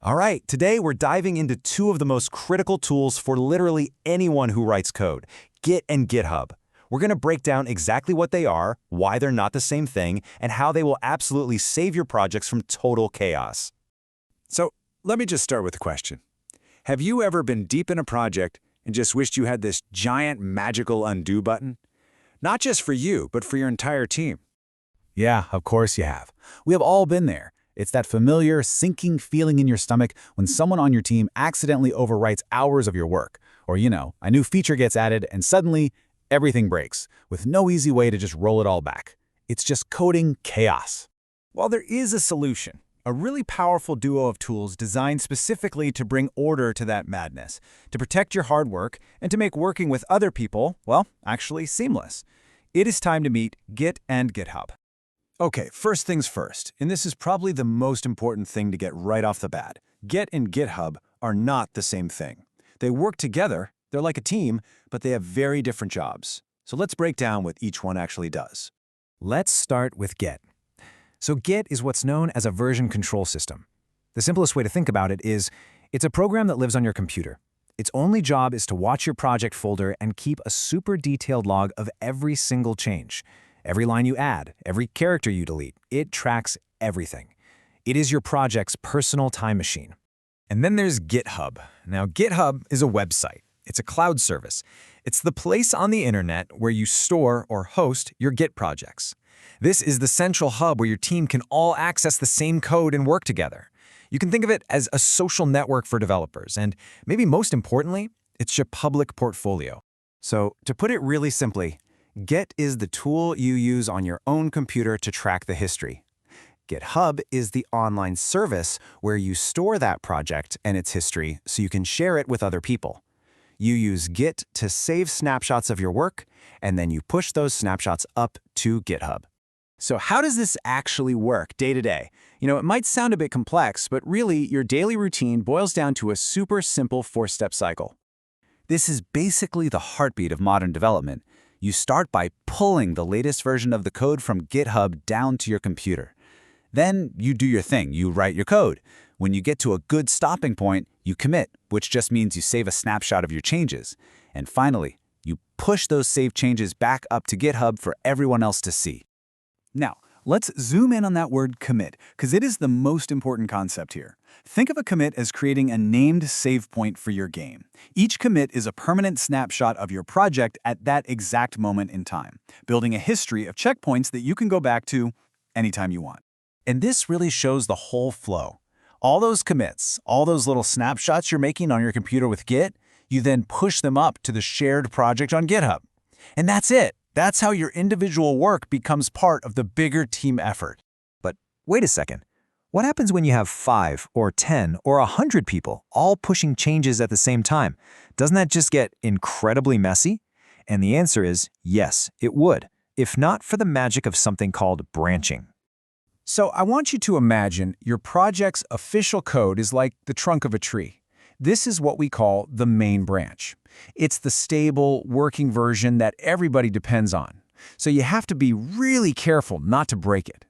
All right, today we're diving into two of the most critical tools for literally anyone who writes code, Git and GitHub. We're going to break down exactly what they are, why they're not the same thing, and how they will absolutely save your projects from total chaos. So let me just start with a question. Have you ever been deep in a project and just wished you had this giant magical undo button? Not just for you, but for your entire team. Yeah, of course you have. We have all been there. It's that familiar, sinking feeling in your stomach when someone on your team accidentally overwrites hours of your work. Or, a new feature gets added and suddenly everything breaks, with no easy way to just roll it all back. It's just coding chaos. Well, there is a solution. A really powerful duo of tools designed specifically to bring order to that madness, to protect your hard work, and to make working with other people, well, actually seamless. It is time to meet Git and GitHub. Okay, first things first, and this is probably the most important thing to get right off the bat. Git and GitHub are not the same thing. They work together, they're like a team, but they have very different jobs. So let's break down what each one actually does. Let's start with Git. So Git is what's known as a version control system. The simplest way to think about it is, it's a program that lives on your computer. Its only job is to watch your project folder and keep a super detailed log of every single change. Every line you add, every character you delete, it tracks everything. It is your project's personal time machine. And then there's GitHub. Now, GitHub is a website. It's a cloud service. It's the place on the internet where you store or host your Git projects. This is the central hub where your team can all access the same code and work together. You can think of it as a social network for developers, and maybe most importantly, it's your public portfolio. So, to put it really simply, Git is the tool you use on your own computer to track the history. GitHub is the online service where you store that project and its history so you can share it with other people. You use Git to save snapshots of your work, and then you push those snapshots up to GitHub. So how does this actually work day to day? It might sound a bit complex, but really your daily routine boils down to a super simple four-step cycle. This is basically the heartbeat of modern development. You start by pulling the latest version of the code from GitHub down to your computer. Then you do your thing, you write your code. When you get to a good stopping point, you commit, which just means you save a snapshot of your changes. And finally, you push those saved changes back up to GitHub for everyone else to see. Now, let's zoom in on that word commit, because it is the most important concept here. Think of a commit as creating a named save point for your game. Each commit is a permanent snapshot of your project at that exact moment in time, building a history of checkpoints that you can go back to anytime you want. And this really shows the whole flow. All those commits, all those little snapshots you're making on your computer with Git, you then push them up to the shared project on GitHub. And that's it. That's how your individual work becomes part of the bigger team effort. But wait a second. What happens when you have 5 or 10 or 100 people all pushing changes at the same time? Doesn't that just get incredibly messy? And the answer is yes, it would, if not for the magic of something called branching. So I want you to imagine your project's official code is like the trunk of a tree. This is what we call the main branch. It's the stable, working version that everybody depends on. So you have to be really careful not to break it.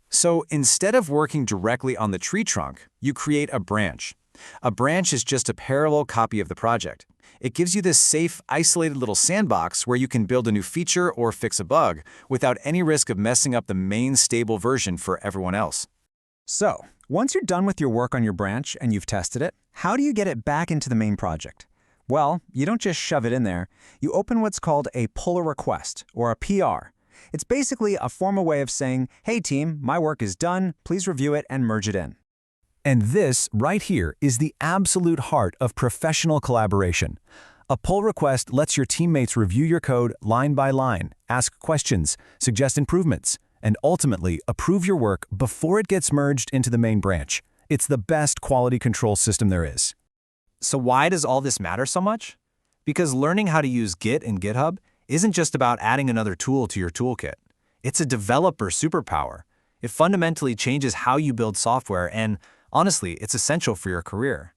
So instead of working directly on the tree trunk, you create a branch. A branch is just a parallel copy of the project. It gives you this safe, isolated little sandbox where you can build a new feature or fix a bug without any risk of messing up the main stable version for everyone else. So, once you're done with your work on your branch and you've tested it, how do you get it back into the main project? Well, you don't just shove it in there. You open what's called a pull request, or a PR. It's basically a formal way of saying, hey team, my work is done, please review it and merge it in. And this, right here, is the absolute heart of professional collaboration. A pull request lets your teammates review your code line by line, ask questions, suggest improvements, and ultimately approve your work before it gets merged into the main branch. It's the best quality control system there is. So why does all this matter so much? Because learning how to use Git and GitHub isn't just about adding another tool to your toolkit. It's a developer superpower. It fundamentally changes how you build software, and honestly, it's essential for your career.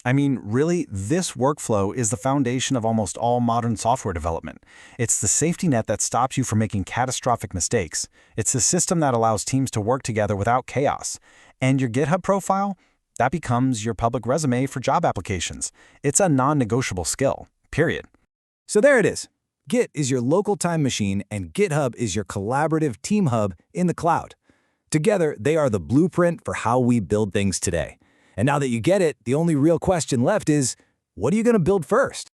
I mean, really, this workflow is the foundation of almost all modern software development. It's the safety net that stops you from making catastrophic mistakes. It's the system that allows teams to work together without chaos. And your GitHub profile? That becomes your public resume for job applications. It's a non-negotiable skill, period. So there it is. Git is your local time machine, and GitHub is your collaborative team hub in the cloud. Together, they are the blueprint for how we build things today. And now that you get it, the only real question left is, what are you going to build first?